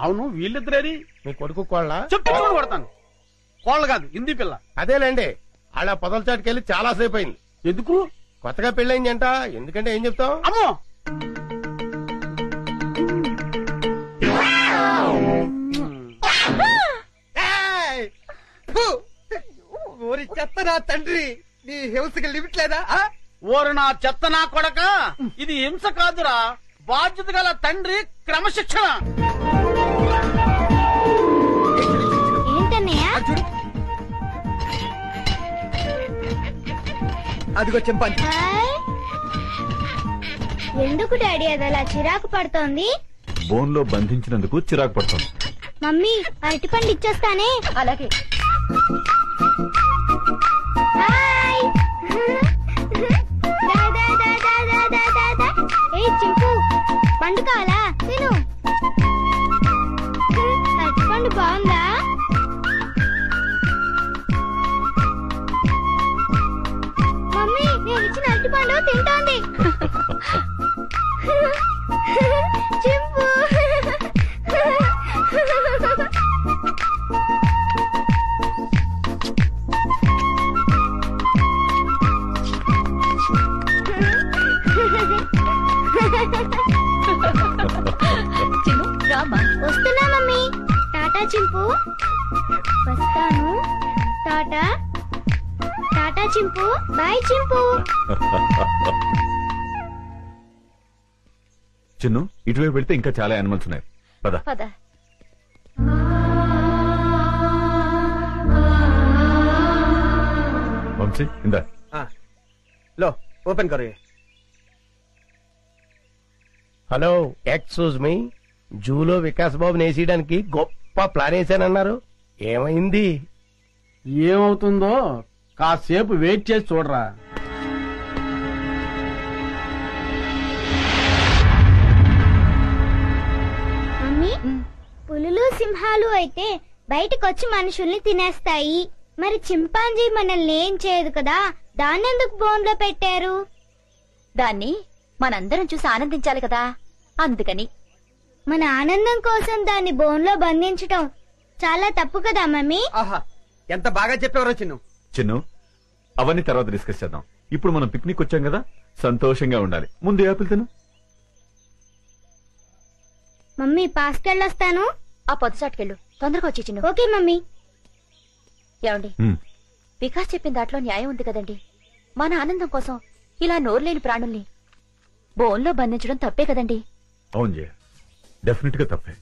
అవును వీళ్ళిద్దరేది మీ కొడుకు కోళ్ళ చెప్పు కొడతాను. కోళ్ళ కాదు హిందీ పిల్ల. అదేలేండి అలా పొదల చాటుకెళ్ళి చాలా సేపు అయింది. ఎందుకు? కొత్తగా పెళ్ళైంది అంట. ఎందుకంటే ఏం చెప్తాం? అమ్మో ఓరి చెత్త నా తండ్రి, నీ హింసకి లిమిట్ లేదా? ఓరు నా చెత్త నా కొడక, ఇది హింస కాదురా, బాధ్యత గల తండ్రి క్రమశిక్షణ. అదిగో చింపాంజీ. ఎందుకు డాడీ అది అలా చిరాకు పడుతోంది? బోన్ లో బంధించినందుకు చిరాకు పడుతోంది. మమ్మీ అరటిపండు ఇచ్చేస్తానే. అలాగే. చింపు పండు కావాలా? తిను. అరటిపండు బాగుందా? మమ్మీ నేను ఇచ్చిన అరటిపండు తింటోంది. చింపు వస్తున్నా మమ్మీ. టాటా చింపు. వస్తాను. టాటా టాటా చింపు. బాయ్ చింపు. చిన్ను ఇటువైపు పెడితే ఇంకా చాలా యానిమల్స్ ఉన్నాయి. పద పద. వంశీ ఇందా లో ఓపెన్ కరో. హలో ఎక్స్క్యూజ్ మీ, జూలో వికాస్ బాబు నేసేయడానికి గొప్ప ప్లాన్ వేసానన్నారు. ఏమైంది? ఏమవుతుందో కాసేపు వెయిట్ చేసి చూడరా. మమ్మీ పులులు సింహాలు అయితే బయటకొచ్చి మనుషుల్ని తినేస్తాయి. మరి చింపాంజీ మనల్ని ఏం చేయదు కదా, దాన్నెందుకు బోన్లో పెట్టారు? దాన్ని మనందరం చూసి ఆనందించాలి కదా, అందుకని. మన ఆనందం కోసం దాన్ని బోన్లో బంధించటం చాలా తప్పు కదా మమ్మీ? ఆహా ఎంత బాగా చెప్పేవారో చిన్ను. చిన్ను అవన్నీ తర్వాత డిస్కస్ చేద్దాం. ఇప్పుడు మనం పిక్నిక్ వచ్చాం కదా, సంతోషంగా ఉండాలి. ముందు యాపిల్ తిను. మమ్మీ పాస్కెళ్ళొస్తాను. ఆ పొద్దుచాటుకెళ్ళు, తొందరగా వచ్చి చిన్ను. Okay mummy. ఏమండి, వికాస్ చెప్పిన దాంట్లో న్యాయం ఉంది కదండి. మన ఆనందం కోసం ఇలా నోరులేని ప్రాణుల్ని బోన్లో బంధించడం తప్పే కదండి. అవును జయ, డెఫినెట్ గా తప్పే.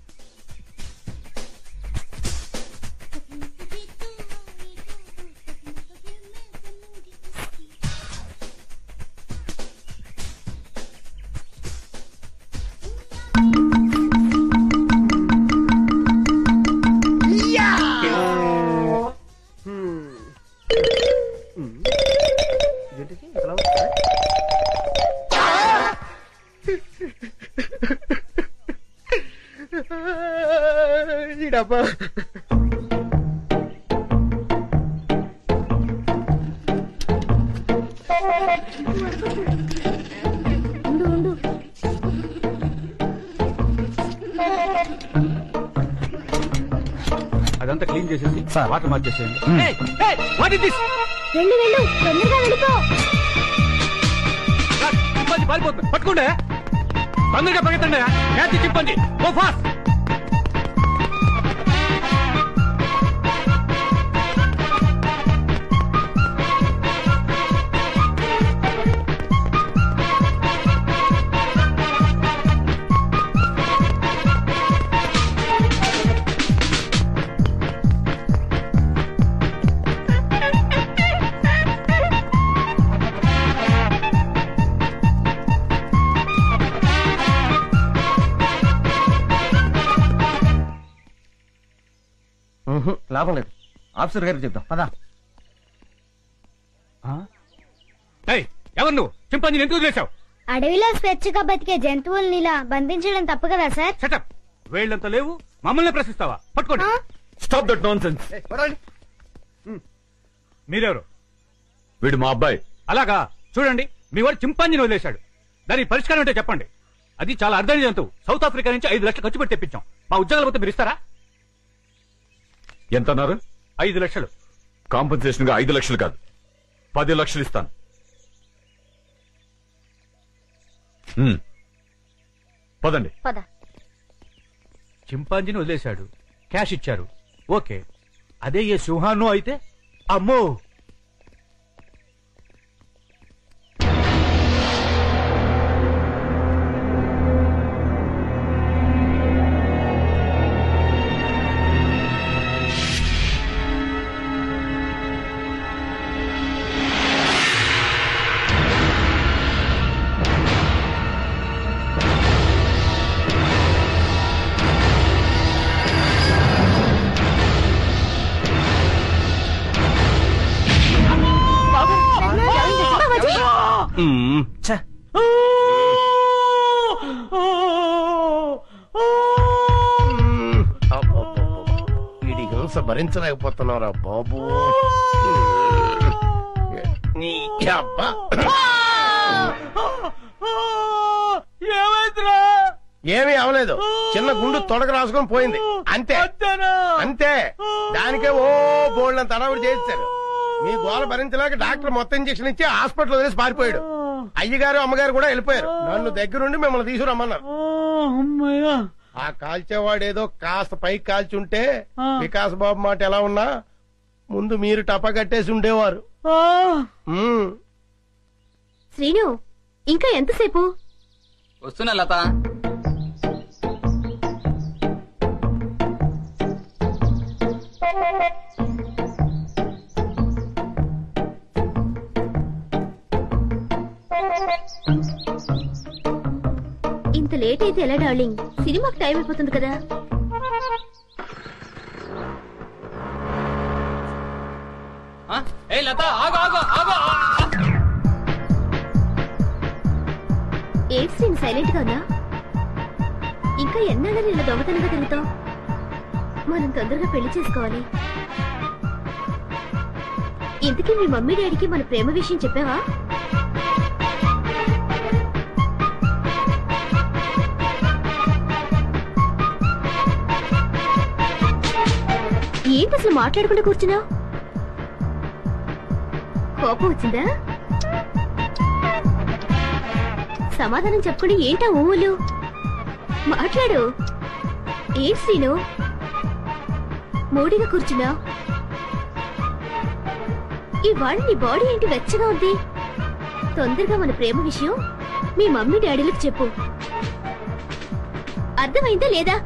డబ్బా అదంతా క్లీన్ చేసేసి వాటర్ మార్చేసేయండి. వెళ్ళు వెళ్ళు, తొందరగా వెళ్ళిపో. పారిపోతుంది, పట్టుకోండి. తొందరగా పరిగెత్తండి. చింపండి, గో ఫాస్ట్. లాభం లేదు, ఆఫీసర్ గారికి చెప్తాం పదా. ఎవరు నువ్వు? చింపాంజీని ఎందుకు వదిలేశావు? అడవిలో స్వేచ్ఛగా బతికే జంతువుల్ని ఇలా బంధించడం తప్పు కదా సార్? సెటప్. వేళ్ళంతా లేవు, మమ్మల్ని ప్రశ్నిస్తావా? పట్టుకోండి. Stop that nonsense. మీరెవరు? వీడు మా అబ్బాయి. అలాగా చూడండి, మీ వాడు చింపాంజీని వదిలేశాడు. దానికి పరిష్కారం అంటే చెప్పండి. అది చాలా అర్థం జంతువు. సౌత్ ఆఫ్రికా నుంచి 5 లక్షలు ఖర్చు పెట్టి తెప్పించాం. మా ఉద్యోగాల మొత్తం మీరు ఇస్తారా? ఎంత అన్నారు? 5 లక్షలు. కాంపన్సేషన్ గా 5 లక్షలు కాదు, 10 లక్షలు ఇస్తాను. పదండి. పద. చింపాంజీని వదిలేశాడు, క్యాష్ ఇచ్చారు, ఓకే. అదే ఏ సింహాన్నో అయితే అమ్మో. వీడి హింస భరించలేకపోతున్నారా బాబు. నీ అబ్బా. ఏమైందిరా? ఏమీ అవలేదు, చిన్న గుండు తొడక రాసుకొని పోయింది అంతే. అంతే, దానికే ఓ బోల్డ్ తడవుడు చేశారు. మీ గోల భరించలేక డాక్టర్ మొత్తం ఇంజక్షన్ ఇచ్చి హాస్పిటల్ వదిలేసి పారిపోయాడు. అయ్యగారు అమ్మగారు కూడా వెళ్ళిపోయారు. నన్ను దగ్గరుండి మిమ్మల్ని తీసుకురమ్మన్నారు. ఆ కాల్చేవాడేదో కాస్త పైకి కాల్చుంటే వికాస్ బాబు మాట ఎలా ఉన్నా ముందు మీరు టపా కట్టేసి ఉండేవారు. శ్రీను, ఇంకా ఎంతసేపు? వస్తున్నా లత. ఇంత లేట్ అయితే ఎలా డార్లింగ్? సినిమాకి టైం అయిపోతుంది కదా. లత ఆగు ఆగు ఆగు. ఏ శ్రీను సైలెంట్ గా ఉన్నా? ఇంకా ఎన్నాళ్ళని ఇలా దొంగతనంగా తిరుగుతావు? మనం తొందరగా పెళ్లి చేసుకోవాలి. ఇంతకీ మీ మమ్మీ డాడీకి మన ప్రేమ విషయం చెప్పావా? ఏంటి అసలు మాట్లాడకుండా కూర్చున్నావు? కోపం వచ్చిందా? సమాధానం చెప్పుకుని ఏంటా ఊళ్ళు? మాట్లాడు. ఏ శ్రీను మూడిగా కూర్చున్నావు? ఇవాళ నీ బాడీ ఏంటి వెచ్చగా ఉంది? తొందరగా మన ప్రేమ విషయం మీ మమ్మీ డాడీలకు చెప్పు. అర్థమైందా లేదా?